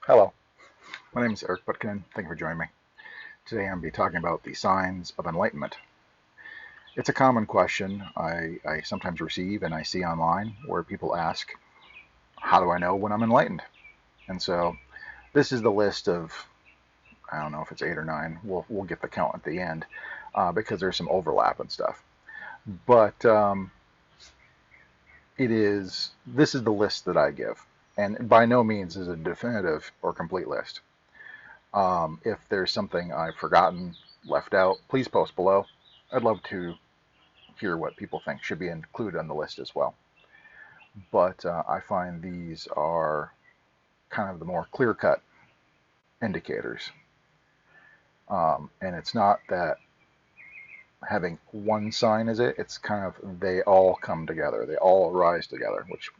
Hello, my name is Eric Putkonen. Thank you for joining me. Today I'm going to be talking about the signs of enlightenment. It's a common question I sometimes receive and I see online where people ask, how do I know when I'm enlightened? And so this is the list of, I don't know if it's 8 or 9, we'll get the count at the end because there's some overlap and stuff. But this is the list that I give. And by no means is it a definitive or complete list. If there's something I've forgotten, left out, please post below. I'd love to hear what people think should be included on the list as well. But I find these are kind of the more clear-cut indicators. And it's not that having one sign is it, it's kind of they all come together, they all arise together, which,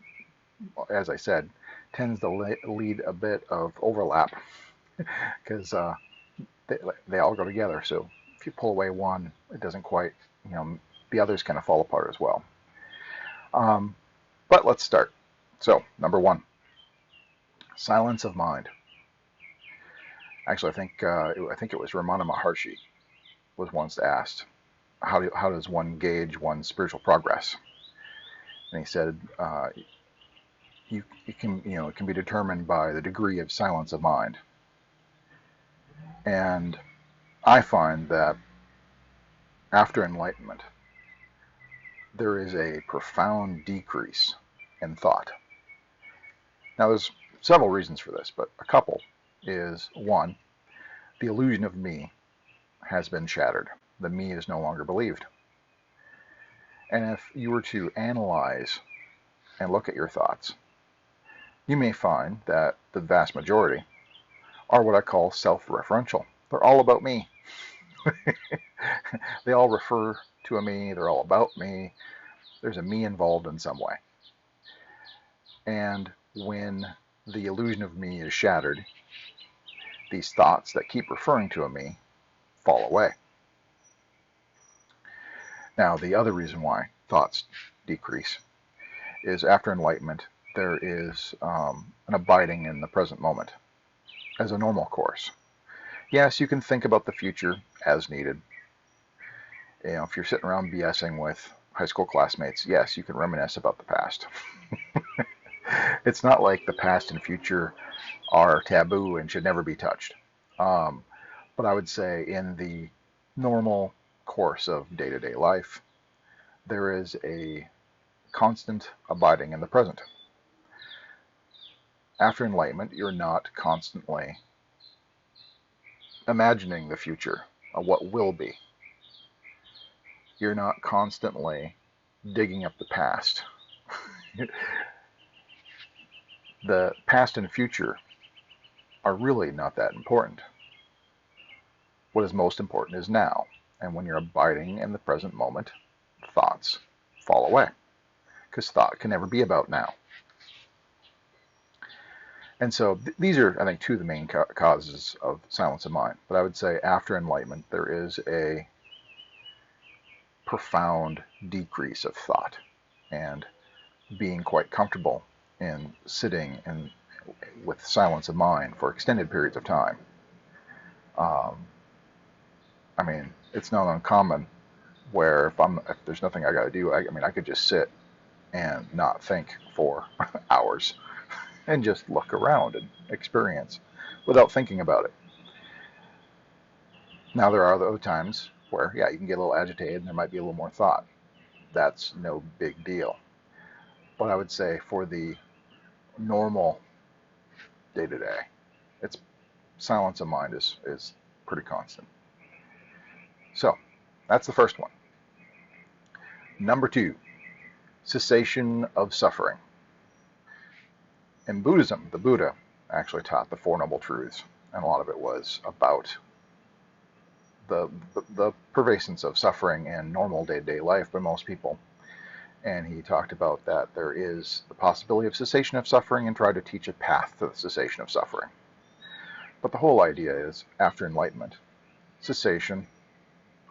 as I said, tends to lead a bit of overlap because they all go together. So if you pull away one, it doesn't quite, the others kind of fall apart as well. But let's start. So, number 1, silence of mind. Actually, I think it was Ramana Maharshi was once asked, how does one gauge one's spiritual progress? And he said, it can be determined by the degree of silence of mind. And I find that after enlightenment, there is a profound decrease in thought. Now, there's several reasons for this, but a couple is, 1, the illusion of me has been shattered. The me is no longer believed. And if you were to analyze and look at your thoughts, you may find that the vast majority are what I call self-referential. They're all about me. They all refer to a me, they're all about me. There's a me involved in some way. And when the illusion of me is shattered, these thoughts that keep referring to a me fall away. Now, the other reason why thoughts decrease is after enlightenment, there is an abiding in the present moment as a normal course. Yes, you can think about the future as needed. If you're sitting around BSing with high school classmates, yes, you can reminisce about the past. It's not like the past and future are taboo and should never be touched. But I would say in the normal course of day-to-day life, there is a constant abiding in the present. After enlightenment, you're not constantly imagining the future of what will be. You're not constantly digging up the past. The past and future are really not that important. What is most important is now. And when you're abiding in the present moment, thoughts fall away. Because thought can never be about now. And so these are, I think, 2 of the main causes of silence of mind. But I would say after enlightenment, there is a profound decrease of thought and being quite comfortable in sitting with silence of mind for extended periods of time. I mean, it's not uncommon where if there's nothing I got to do, I could just sit and not think for hours and just look around and experience without thinking about it. Now, there are other times where, yeah, you can get a little agitated and there might be a little more thought. That's no big deal. But I would say for the normal day-to-day, it's silence of mind is pretty constant. So that's the first one. Number 2, cessation of suffering. In Buddhism, the Buddha actually taught the Four Noble Truths, and a lot of it was about the pervasiveness of suffering in normal day-to-day life by most people. And he talked about that there is the possibility of cessation of suffering and tried to teach a path to the cessation of suffering. But the whole idea is, after enlightenment, cessation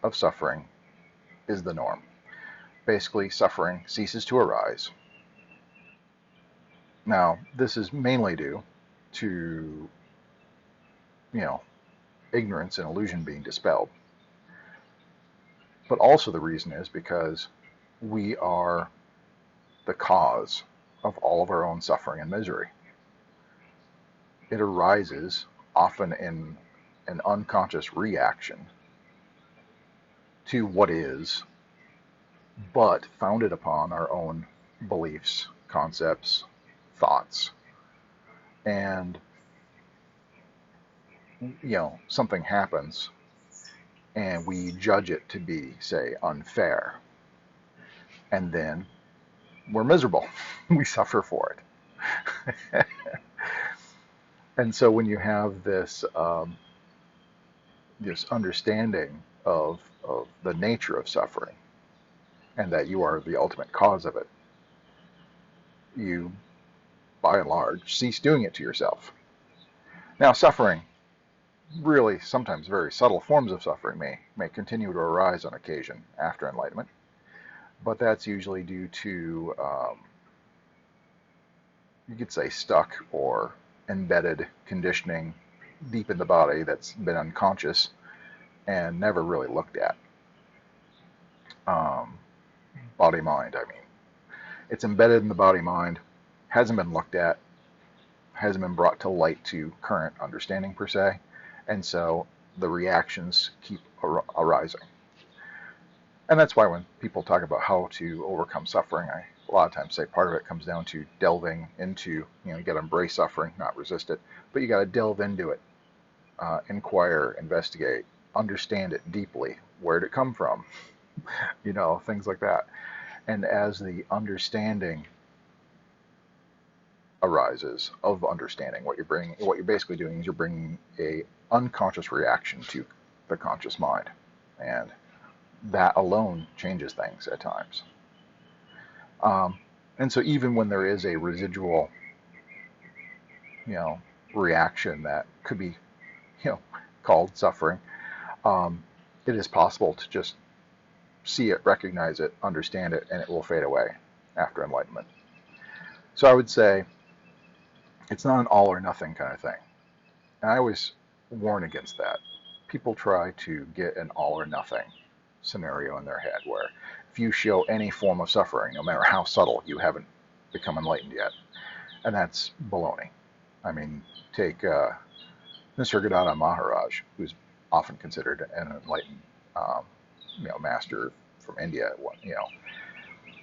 of suffering is the norm. Basically, suffering ceases to arise. Now, this is mainly due to you know, ignorance and illusion being dispelled. But also the reason is because we are the cause of all of our own suffering and misery. It arises often in an unconscious reaction to what is, but founded upon our own beliefs, concepts, thoughts. And, something happens and we judge it to be, say, unfair. And then we're miserable. We suffer for it. And so when you have this this understanding of the nature of suffering and that you are the ultimate cause of it, you, by and large, cease doing it to yourself. Now, suffering, really sometimes very subtle forms of suffering, may continue to arise on occasion after enlightenment, but that's usually due to, you could say, stuck or embedded conditioning deep in the body that's been unconscious and never really looked at. Body-mind, I mean. It's embedded in the body-mind, hasn't been looked at, hasn't been brought to light to current understanding per se, and so the reactions keep arising. And that's why when people talk about how to overcome suffering, I a lot of times say part of it comes down to delving into, you got to embrace suffering, not resist it, but you got to delve into it, inquire, investigate, understand it deeply. Where did it come from? Things like that. And as the understanding arises of understanding, what you're basically doing is you're bringing a unconscious reaction to the conscious mind, and that alone changes things at times. And so even when there is a residual, reaction that could be, called suffering, it is possible to just see it, recognize it, understand it, and it will fade away after enlightenment. So I would say it's not an all or nothing kind of thing. And I always warn against that. People try to get an all or nothing scenario in their head where if you show any form of suffering, no matter how subtle, you haven't become enlightened yet. And that's baloney. I mean, take Nisargadatta Maharaj, who's often considered an enlightened master from India.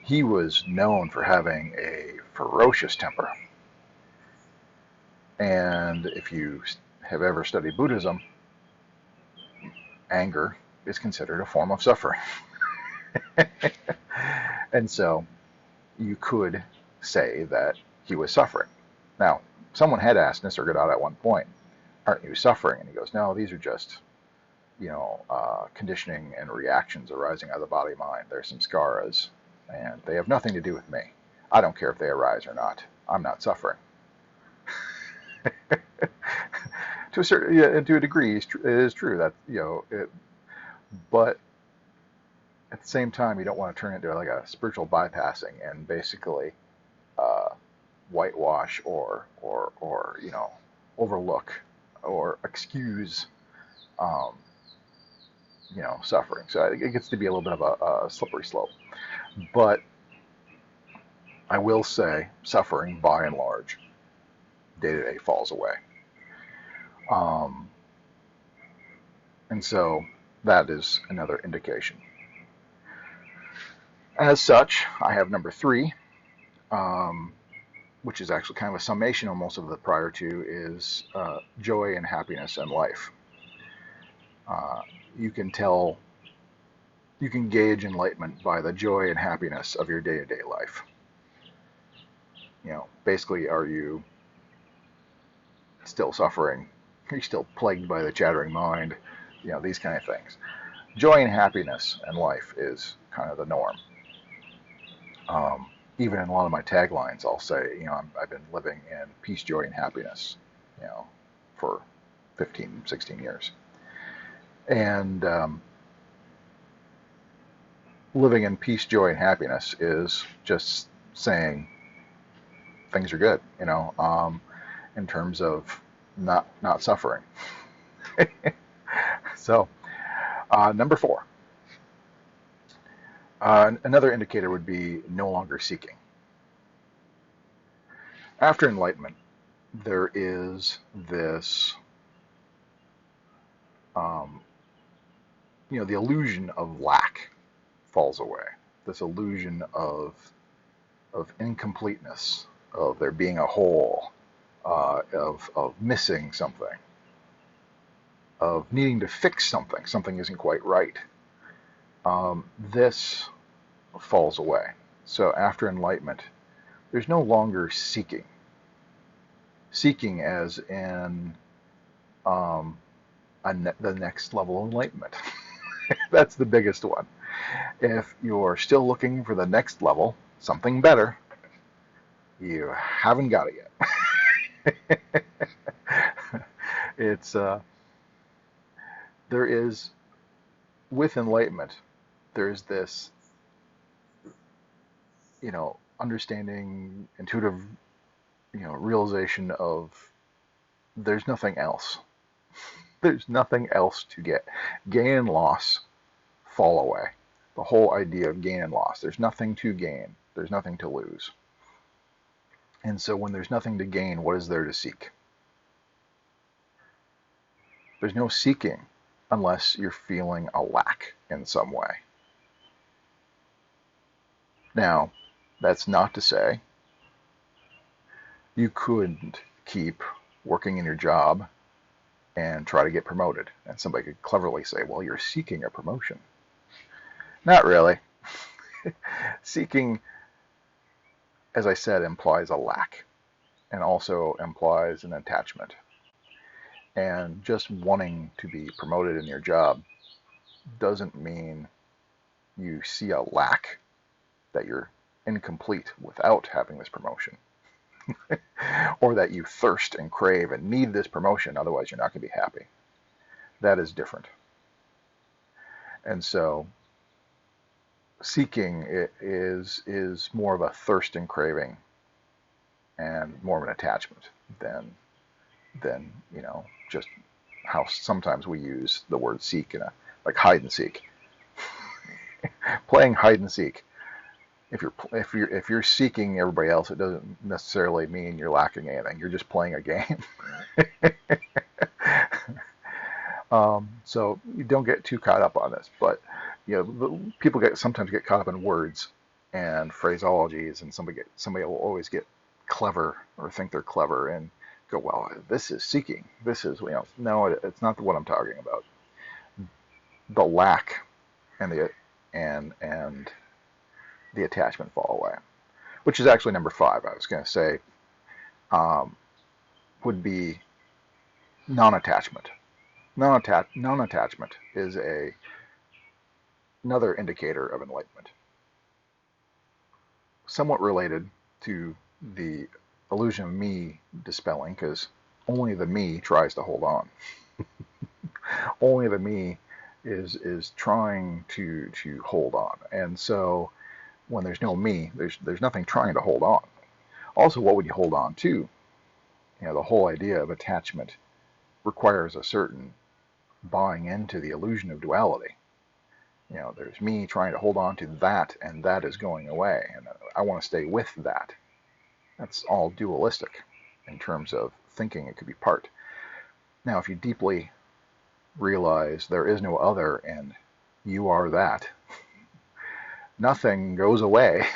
He was known for having a ferocious temper. And if you have ever studied Buddhism, anger is considered a form of suffering. And so you could say that he was suffering. Now, someone had asked Nisargadatta at one point, aren't you suffering? And he goes, no, these are just, conditioning and reactions arising out of the body-mind. There's some skaras, and they have nothing to do with me. I don't care if they arise or not. I'm not suffering. To a degree, it is true that, but at the same time, you don't want to turn it into like a spiritual bypassing and basically whitewash or overlook or excuse suffering. So it gets to be a little bit of a slippery slope. But I will say suffering, by and large, day-to-day falls away. And so that is another indication. As such, I have number 3, which is actually kind of a summation almost of the prior two, is joy and happiness in life. You can gauge enlightenment by the joy and happiness of your day-to-day life. Basically, are you still suffering? Are you still plagued by the chattering mind? These kind of things. Joy and happiness in life is kind of the norm. Even in a lot of my taglines, I'll say, I've been living in peace, joy, and happiness, for 15, 16 years. And living in peace, joy, and happiness is just saying things are good, in terms of not suffering. So, number 4. Another indicator would be no longer seeking. After enlightenment, there is this, um, the illusion of lack falls away. This illusion of incompleteness, of there being a hole, of missing something, of needing to fix something. Something isn't quite right. This falls away. So after enlightenment, there's no longer seeking. Seeking as in the next level of enlightenment. That's the biggest one. If you're still looking for the next level, something better, you haven't got it yet. It's there is, with enlightenment, there's this, understanding, intuitive, realization of there's nothing else. There's nothing else to get. Gain and loss fall away. The whole idea of gain and loss. There's nothing to gain. There's nothing to lose. And so when there's nothing to gain, what is there to seek? There's no seeking unless you're feeling a lack in some way. Now, that's not to say you couldn't keep working in your job and try to get promoted. And somebody could cleverly say, well, you're seeking a promotion. Not really. Seeking, as I said, implies a lack and also implies an attachment. And just wanting to be promoted in your job doesn't mean you see a lack, that you're incomplete without having this promotion. Or that you thirst and crave and need this promotion, otherwise you're not going to be happy. That is different. And so seeking is more of a thirst and craving and more of an attachment than just how sometimes we use the word seek in like hide and seek. Playing hide and seek. If you're seeking everybody else, it doesn't necessarily mean you're lacking anything. You're just playing a game. So you don't get too caught up on this, but people sometimes get caught up in words and phraseologies, and somebody will always get clever or think they're clever and go, well, this is seeking. This is no, it's not what I'm talking about. The lack and the attachment fall away, which is actually number 5. I was going to say would be non-attachment. Non-attachment is another indicator of enlightenment, somewhat related to the illusion of me dispelling, because only the me tries to hold on. Only the me is trying to hold on, and so when there's no me, there's nothing trying to hold on. Also, what would you hold on to? The whole idea of attachment requires a certain buying into the illusion of duality. There's me trying to hold on to that, and that is going away, and I want to stay with that. That's all dualistic in terms of thinking it could be part. Now, if you deeply realize there is no other and you are that, nothing goes away.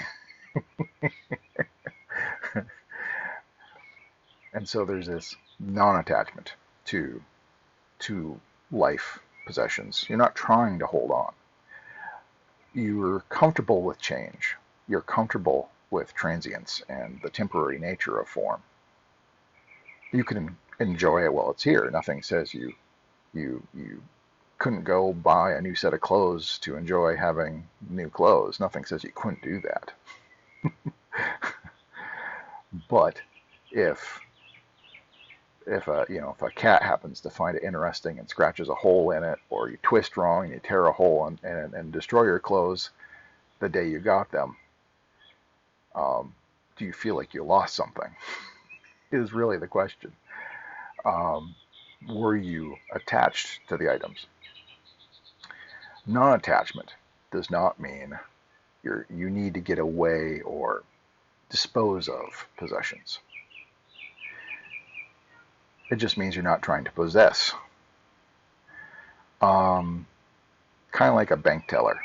And so there's this non-attachment to life possessions. You're not trying to hold on. You're comfortable with change. You're comfortable with transience and the temporary nature of form. You can enjoy it while it's here. Nothing says you couldn't go buy a new set of clothes to enjoy having new clothes. Nothing says you couldn't do that. But if a cat happens to find it interesting and scratches a hole in it, or you twist wrong and you tear a hole and destroy your clothes the day you got them, do you feel like you lost something? Is really the question. were you attached to the items? Non-attachment does not mean you need to get away or dispose of possessions. It just means you're not trying to possess. Kind of like a bank teller.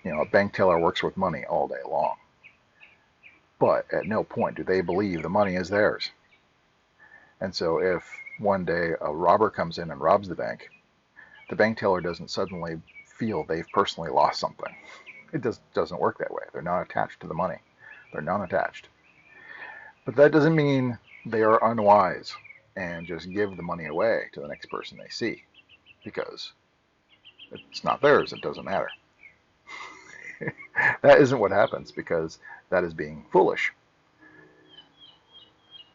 A bank teller works with money all day long, but at no point do they believe the money is theirs. And so if one day a robber comes in and robs the bank teller doesn't suddenly feel they've personally lost something. It doesn't work that way. They're not attached to the money. They're non-attached. But that doesn't mean they are unwise and just give the money away to the next person they see, because it's not theirs. It doesn't matter. That isn't what happens, because that is being foolish.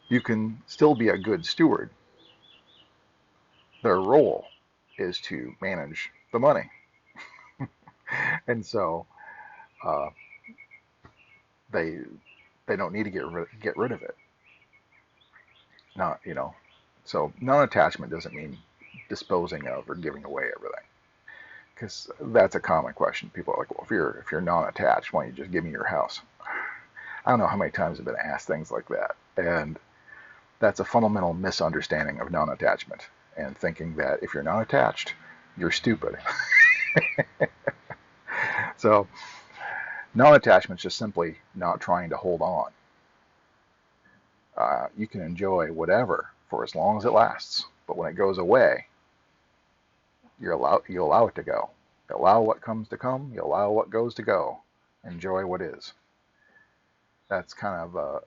You can still be a good steward. Their role is to manage the money. And so they don't need to get rid of it. Not, so non-attachment doesn't mean disposing of or giving away everything, because that's a common question. People are like, well, if you're non-attached, why don't you just give me your house? I don't know how many times I've been asked things like that, and that's a fundamental misunderstanding of non-attachment, and thinking that if you're not attached, you're stupid. So non-attachment is just simply not trying to hold on. You can enjoy whatever for as long as it lasts, but when it goes away, you allow it to go. You allow what comes to come. You allow what goes to go. Enjoy what is. That's kind of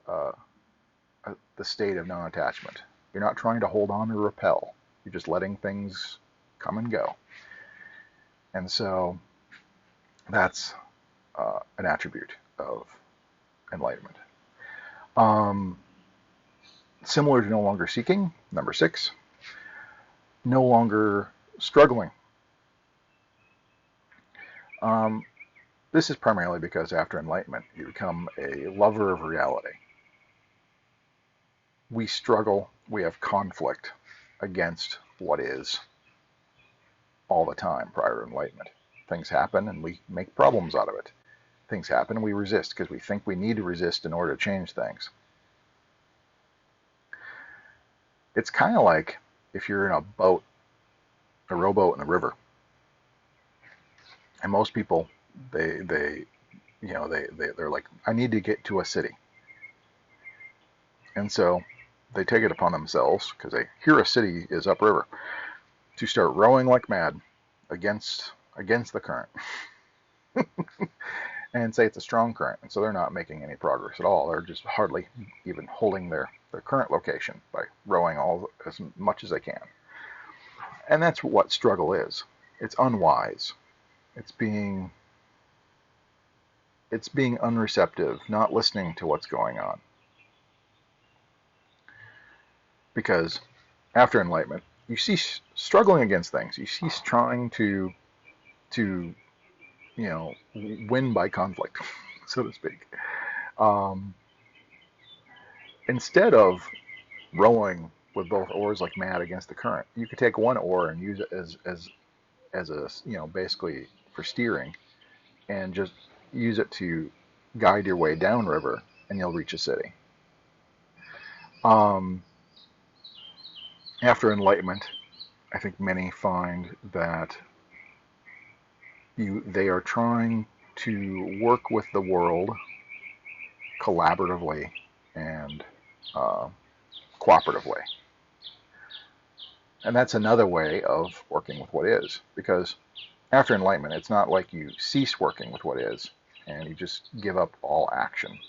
the state of non-attachment. You're not trying to hold on or repel. You're just letting things come and go. And so that's an attribute of enlightenment. Similar to no longer seeking, number 6, no longer struggling. This is primarily because after enlightenment, you become a lover of reality. We struggle, we have conflict against what is all the time prior to enlightenment. Things happen and we make problems out of it. Things happen and we resist because we think we need to resist in order to change things. It's kind of like if you're in a boat, a rowboat in the river, and most people they're like, I need to get to a city, and so they take it upon themselves, because they hear a city is upriver, to start rowing like mad against the current. And say it's a strong current, and so they're not making any progress at all. They're just hardly even holding their current location by rowing as much as they can. And that's what struggle is. It's unwise. It's being unreceptive, not listening to what's going on. Because after enlightenment, you cease struggling against things. You cease trying to win by conflict, so to speak. Instead of rowing with both oars like mad against the current, you could take one oar and use it as a basically for steering, and just use it to guide your way downriver, and you'll reach a city. After enlightenment, I think many find that they are trying to work with the world collaboratively and cooperatively. And that's another way of working with what is, because after enlightenment, it's not like you cease working with what is and you just give up all action.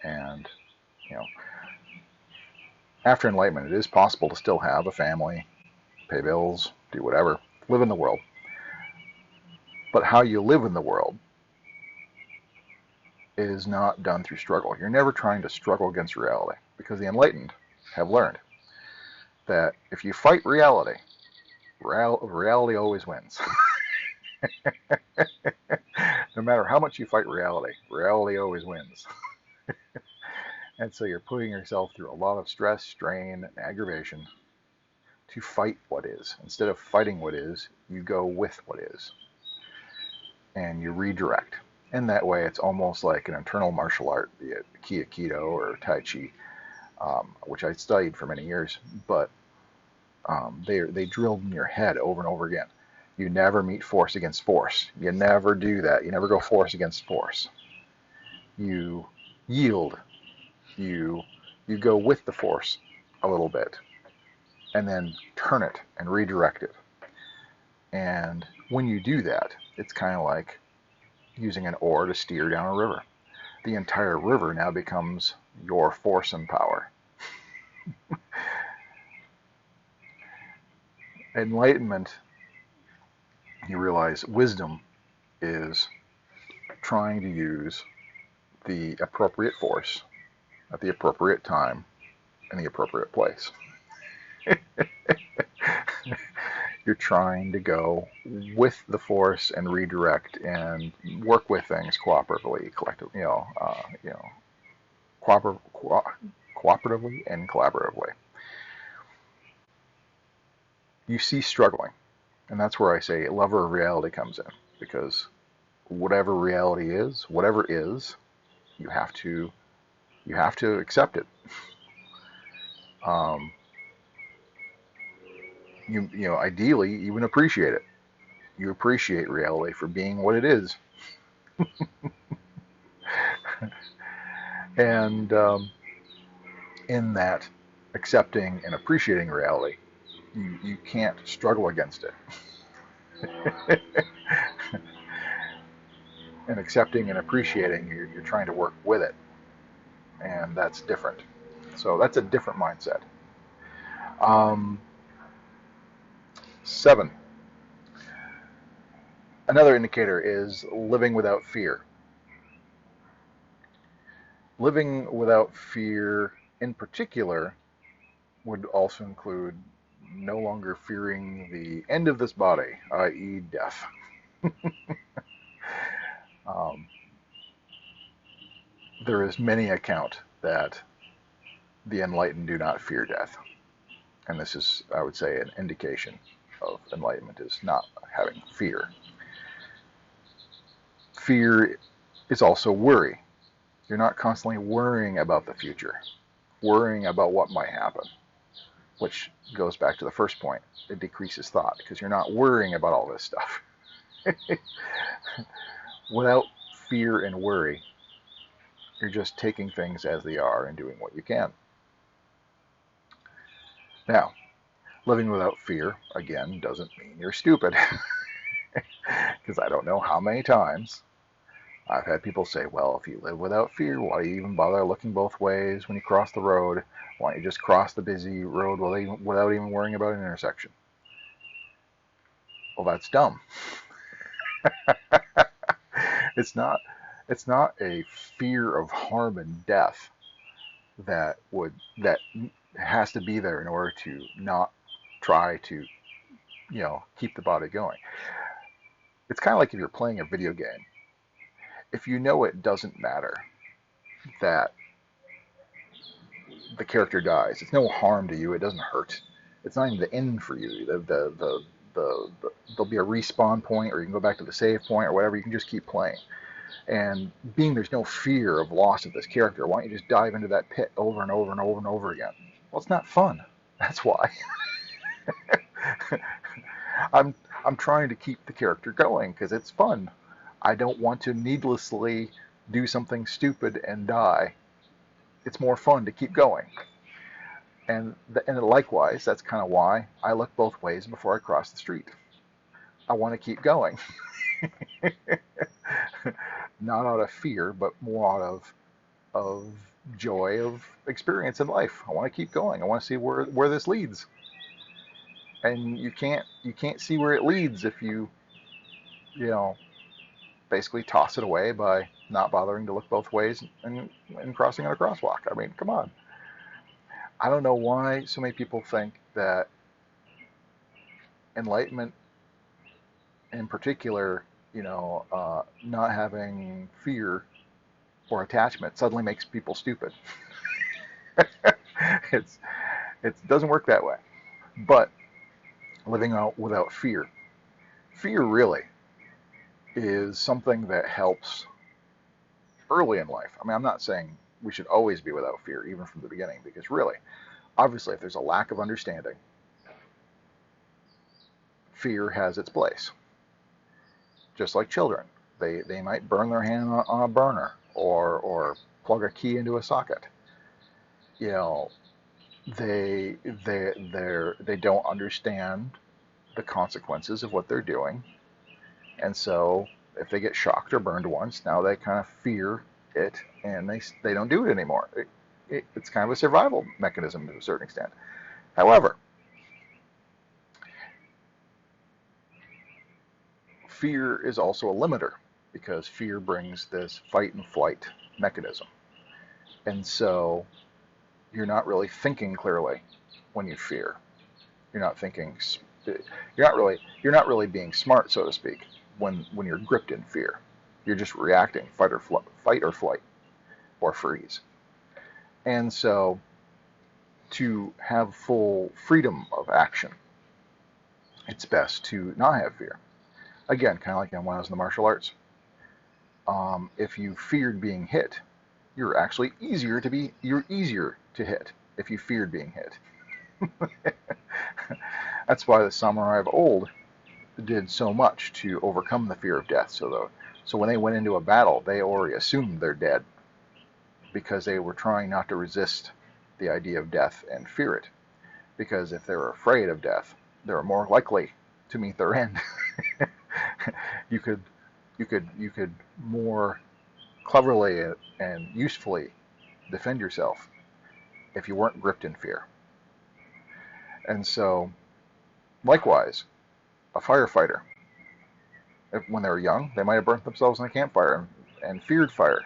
And after enlightenment, it is possible to still have a family, pay bills, do whatever, live in the world. But how you live in the world is not done through struggle. You're never trying to struggle against reality, because the enlightened have learned that if you fight reality, reality always wins. No matter how much you fight reality, reality always wins. And so you're putting yourself through a lot of stress, strain, and aggravation to fight what is. Instead of fighting what is, you go with what is, and you redirect. And that way, it's almost like an internal martial art, be it Aikido or Tai Chi, which I studied for many years. But they drilled in your head over and over again. You never meet force against force. You never do that. You never go force against force. You yield. You go with the force a little bit, and then turn it and redirect it. And when you do that, it's kind of like using an oar to steer down a river. The entire river now becomes your force and power. Enlightenment, you realize wisdom is trying to use the appropriate force at the appropriate time in the appropriate place. You're trying to go with the force and redirect and work with things cooperatively, collectively, cooperatively and collaboratively. You cease struggling, and that's where I say lover of reality comes in, because whatever reality is, whatever is, you have to accept it. Ideally, even appreciate it. You appreciate reality for being what it is. And in that accepting and appreciating reality, you can't struggle against it. And accepting and appreciating, you're trying to work with it. And that's different. So that's a different mindset. 7. Another indicator is living without fear. Living without fear, in particular, would also include no longer fearing the end of this body, i.e. death. There is many account that the enlightened do not fear death. And this is, I would say, an indication of enlightenment is not having fear. Fear is also worry. You're not constantly worrying about the future, worrying about what might happen, which goes back to the first point. It decreases thought because you're not worrying about all this stuff. Without fear and worry, you're just taking things as they are and doing what you can. Now, living without fear, again, doesn't mean you're stupid. Because I don't know how many times I've had people say, well, if you live without fear, why do you even bother looking both ways when you cross the road? Why don't you just cross the busy road without even worrying about an intersection? Well, that's dumb. It's not a fear of harm and death that has to be there in order to not try to, keep the body going. It's kind of like if you're playing a video game. If you know it doesn't matter that the character dies, it's no harm to you. It doesn't hurt. It's not even the end for you. There'll be a respawn point, or you can go back to the save point, or whatever. You can just keep playing. And being there's no fear of loss of this character, why don't you just dive into that pit over and over and over and over again? Well, it's not fun. That's why. I'm trying to keep the character going because it's fun. I don't want to needlessly do something stupid and die. It's more fun to keep going. And likewise, that's kind of why I look both ways before I cross the street. I want to keep going. Not out of fear, but more out of joy of experience in life. I want to keep going. I want to see where this leads. And you can't see where it leads if you basically toss it away by not bothering to look both ways and crossing on a crosswalk. I mean, come on. I don't know why so many people think that enlightenment, in particular, not having fear or attachment suddenly makes people stupid. It doesn't work that way. But living out without fear. Fear really is something that helps early in life. I mean, I'm not saying we should always be without fear, even from the beginning, because really, obviously, if there's a lack of understanding, fear has its place. Just like children, they might burn their hand on a burner or plug a key into a socket. You know, they don't understand the consequences of what they're doing, and so if they get shocked or burned once, now they kind of fear it, and they don't do it anymore. It's kind of a survival mechanism to a certain extent. However, fear is also a limiter because fear brings this fight and flight mechanism, and so you're not really thinking clearly when you fear. You're not thinking. You're not really being smart, so to speak, when you're gripped in fear. You're just reacting, fight or flight, or freeze. And so, to have full freedom of action, it's best to not have fear. Again, kind of like when I was in the martial arts. If you feared being hit, you're easier to hit if you feared being hit. That's why the samurai of old did so much to overcome the fear of death. So when they went into a battle, they already assumed they're dead because they were trying not to resist the idea of death and fear it. Because if they were afraid of death, they were more likely to meet their end. You could more cleverly and usefully defend yourself if you weren't gripped in fear. And so, likewise, a firefighter, when they were young, they might have burnt themselves in a campfire and feared fire.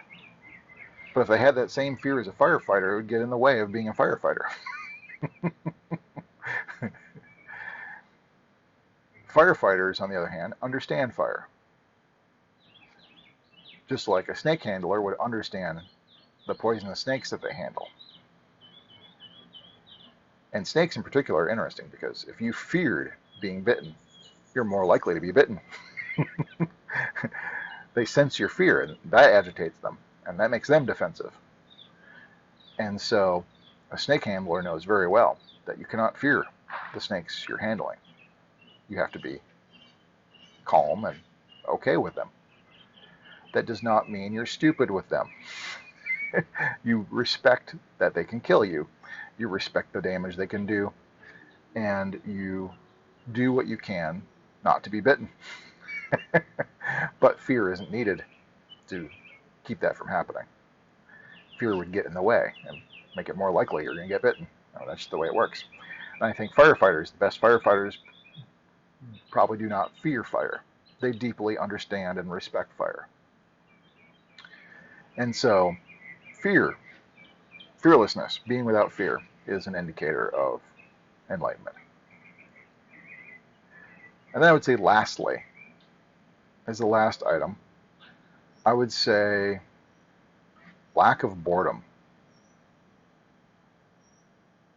But if they had that same fear as a firefighter, it would get in the way of being a firefighter. Firefighters, on the other hand, understand fire. Just like a snake handler would understand the poisonous snakes that they handle. And snakes in particular are interesting because if you feared being bitten, you're more likely to be bitten. They sense your fear, and that agitates them, and that makes them defensive. And so a snake handler knows very well that you cannot fear the snakes you're handling. You have to be calm and okay with them. That does not mean you're stupid with them. You respect that they can kill you. You respect the damage they can do, and you do what you can not to be bitten. But fear isn't needed to keep that from happening. Fear would get in the way and make it more likely you're going to get bitten. That's just the way it works. And I think firefighters, the best firefighters, probably do not fear fire. They deeply understand and respect fire. And so, fearlessness, being without fear, is an indicator of enlightenment. And then I would say lastly, as the last item, I would say lack of boredom.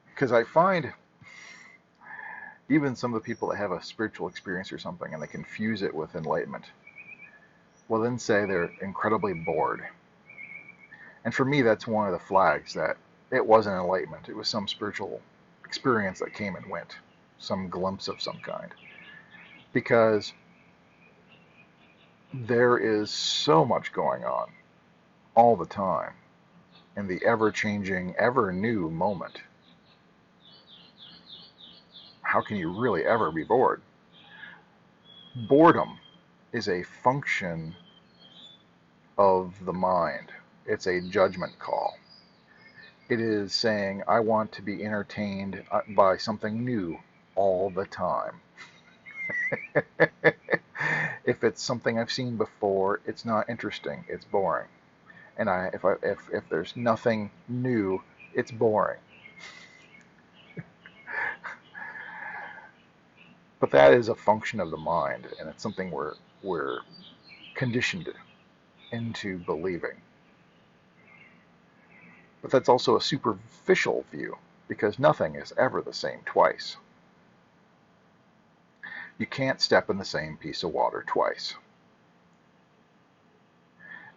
Because I find even some of the people that have a spiritual experience or something and they confuse it with enlightenment will then say they're incredibly bored. And for me, that's one of the flags that it wasn't enlightenment. It was some spiritual experience that came and went, some glimpse of some kind. Because there is so much going on all the time in the ever-changing, ever-new moment. How can you really ever be bored? Boredom is a function of the mind. It's a judgment call. It is saying, I want to be entertained by something new all the time. If it's something I've seen before, it's not interesting. It's boring. And if there's nothing new, it's boring. But that is a function of the mind, and it's something we're conditioned into believing. But that's also a superficial view, because nothing is ever the same twice. You can't step in the same piece of water twice.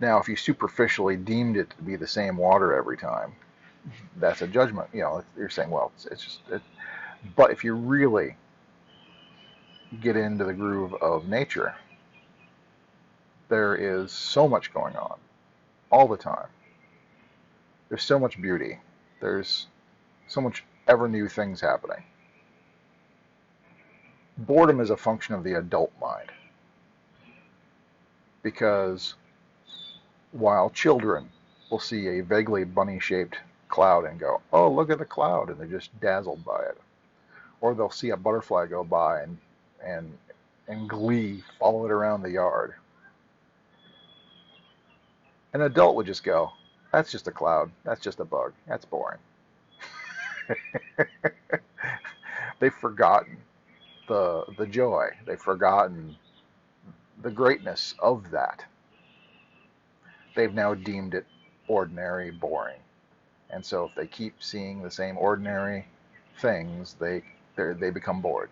Now, if you superficially deemed it to be the same water every time, that's a judgment. You're saying, well, it's just. But if you really get into the groove of nature, there is so much going on all the time. There's so much beauty. There's so much ever new things happening. Boredom is a function of the adult mind, because while children will see a vaguely bunny-shaped cloud and go, oh, look at the cloud, and they're just dazzled by it. Or they'll see a butterfly go by and in glee follow it around the yard. An adult would just go, that's just a cloud, that's just a bug, that's boring. They've forgotten the joy. They've forgotten the greatness of that. They've now deemed it ordinary, boring. And so if they keep seeing the same ordinary things, they become bored.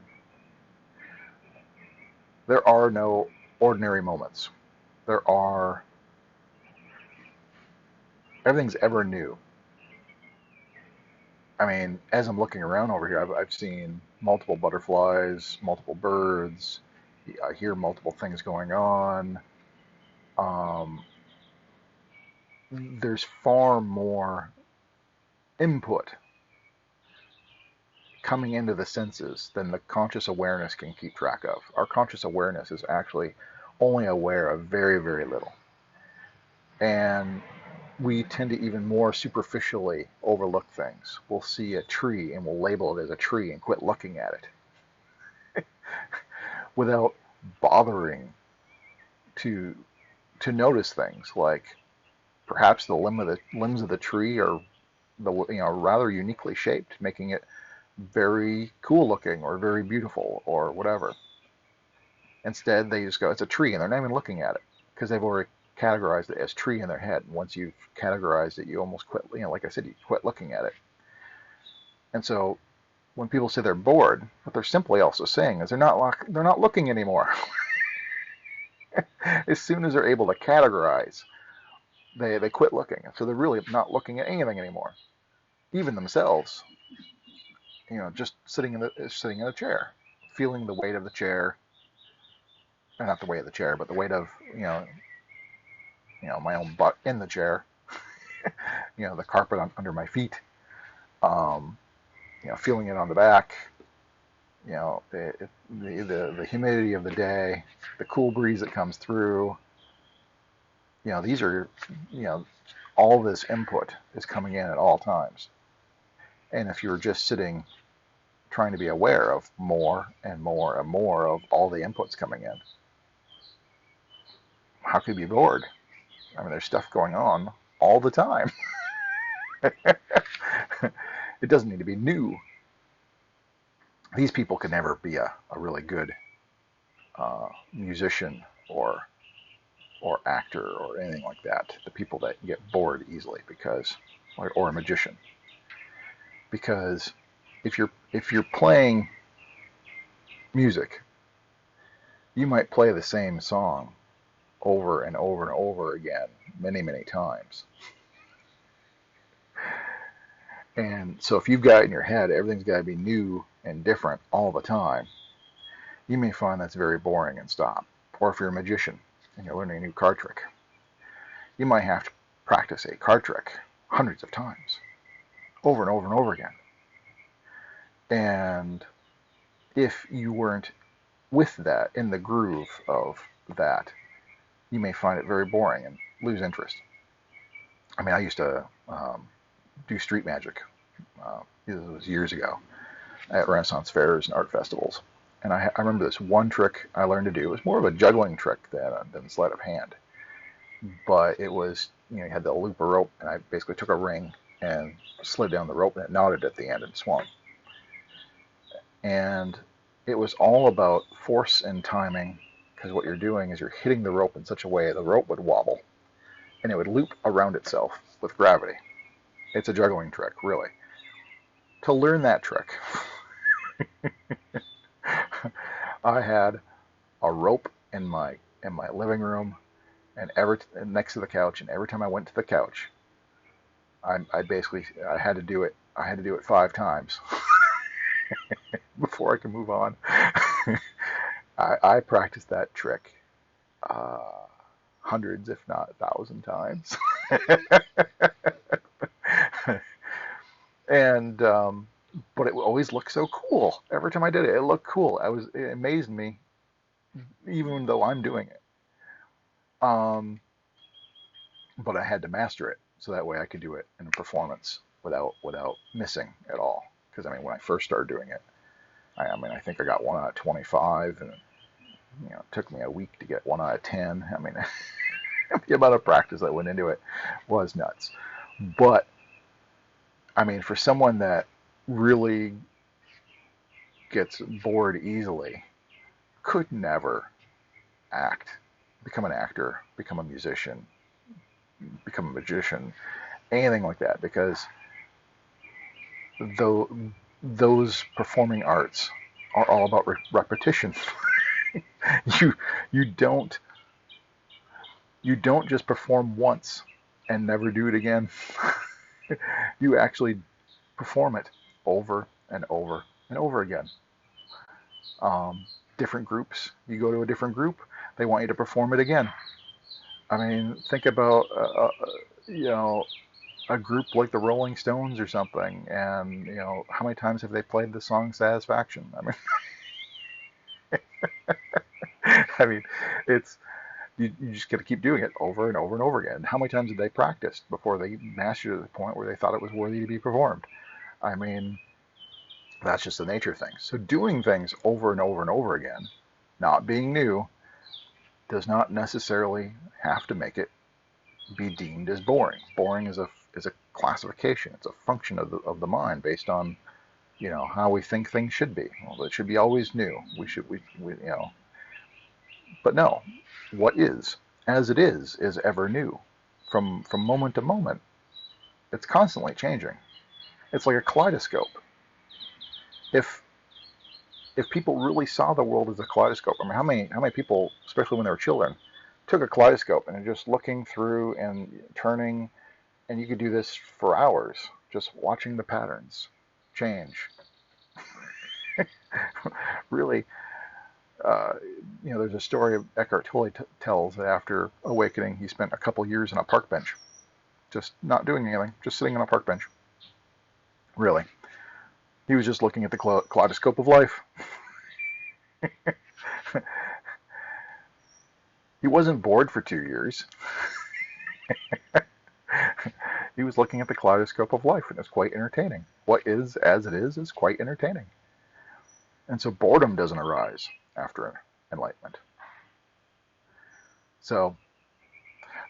There are no ordinary moments. Everything's ever new. I mean, as I'm looking around over here, I've seen multiple butterflies, multiple birds. I hear multiple things going on. There's far more input coming into the senses than the conscious awareness can keep track of. Our conscious awareness is actually only aware of very, very little. And we tend to even more superficially overlook things. We'll see a tree and we'll label it as a tree and quit looking at it without bothering to notice things like perhaps the limbs of the tree are rather uniquely shaped, making it very cool looking or very beautiful or whatever. Instead, they just go, it's a tree, and they're not even looking at it because they've already categorized it as tree in their head. And once you've categorized it, you almost quit, like I said, you quit looking at it. And so when people say they're bored, what they're simply also saying is they're not looking anymore. As soon as they're able to categorize, they quit looking. So they're really not looking at anything anymore. Even themselves, just sitting in a chair, feeling the weight of the chair, or not the weight of the chair, but the weight of my own butt in the chair, the carpet under my feet, feeling it on the back, the humidity of the day, the cool breeze that comes through. These are, all this input is coming in at all times. And if you're just sitting trying to be aware of more and more and more of all the inputs coming in, how could you be bored? I mean, there's stuff going on all the time. It doesn't need to be new. These people can never be a really good musician or actor or anything like that. The people that get bored easily or a magician, because if you're playing music, you might play the same song over and over and over again many, many times. And so if you've got in your head everything's got to be new and different all the time, you may find that's very boring and stop. Or if you're a magician and you're learning a new card trick, you might have to practice a card trick hundreds of times, over and over and over again. And if you weren't with that, in the groove of that, you may find it very boring and lose interest. I mean, I used to do street magic. It was years ago at Renaissance fairs and art festivals. And I remember this one trick I learned to do. It was more of a juggling trick than sleight of hand. But it was, you had the loop of rope, and I basically took a ring and slid down the rope, and it knotted at the end and swung. And it was all about force and timing, because what you're doing is you're hitting the rope in such a way the rope would wobble, and it would loop around itself with gravity. It's a juggling trick, really. To learn that trick, I had a rope in my living room, and next to the couch, and every time I went to the couch, I had to do it. I had to do it 5 times before I could move on. I practiced that trick uh, hundreds, if not 1,000 times. And but it always looked so cool. Every time I did it, it looked cool. It amazed me, even though I'm doing it. Um, but I had to master it so that way I could do it in a performance without missing at all. Because I mean, when I first started doing it, I think I got 1 out of 25, and it took me a week to get 1 out of 10. I mean, the amount of practice that went into it was nuts. But I mean, for someone that really gets bored easily, could never act, become an actor, become a musician, become a magician, anything like that, because though those performing arts are all about repetition. you you don't you don't just perform once and never do it again. You actually perform it over and over and over again. Different groups, you go to a different group, they want you to perform it again. I mean, think about a group like the Rolling Stones or something, and how many times have they played the song Satisfaction? I mean, it's you just got to keep doing it over and over and over again. How many times did they practice before they mastered it to the point where they thought it was worthy to be performed? I mean, that's just the nature of things. So doing things over and over and over again, not being new, does not necessarily have to make it be deemed as boring. Boring is a classification. It's a function of the mind based on how we think things should be. Well, it should be always new. But no, what is as it is ever new. From moment to moment, it's constantly changing. It's like a kaleidoscope. If people really saw the world as a kaleidoscope, I mean, how many people, especially when they were children, took a kaleidoscope and are just looking through and turning, and you could do this for hours, just watching the patterns change. Really, there's a story Eckhart Tolle tells that after awakening, he spent a couple years on a park bench, just not doing anything, just sitting on a park bench. Really, he was just looking at the kaleidoscope of life. He wasn't bored for 2 years. He was looking at the kaleidoscope of life, and it's quite entertaining. What is as it is quite entertaining. And so boredom doesn't arise after enlightenment. So,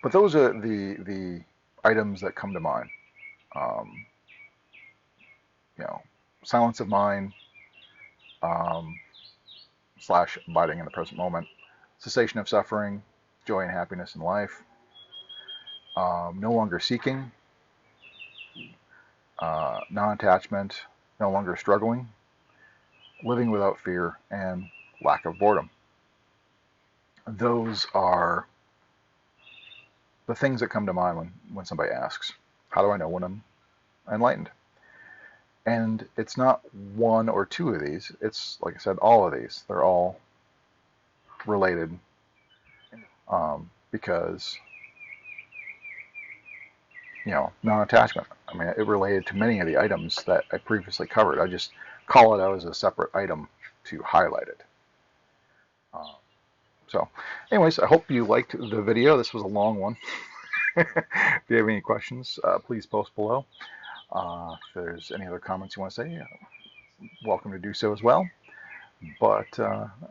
but those are the items that come to mind. Silence of mind, / abiding in the present moment, cessation of suffering, joy and happiness in life, no longer seeking, non-attachment, no longer struggling, living without fear, and lack of boredom. Those are the things that come to mind when somebody asks, how do I know when I'm enlightened? And it's not 1 or 2 of these. It's, like I said, all of these. They're all related because, non-attachment. I mean, it related to many of the items that I previously covered. I just call it out as a separate item to highlight it. So, anyways, I hope you liked the video. This was a long one. If you have any questions, please post below. If there's any other comments you want to say, welcome to do so as well. But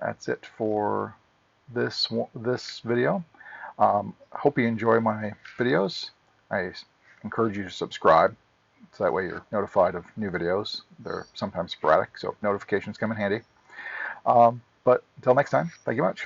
that's it for this video. Hope you enjoy my videos. I encourage you to subscribe, so that way you're notified of new videos. They're sometimes sporadic, so notifications come in handy. But until next time, thank you much.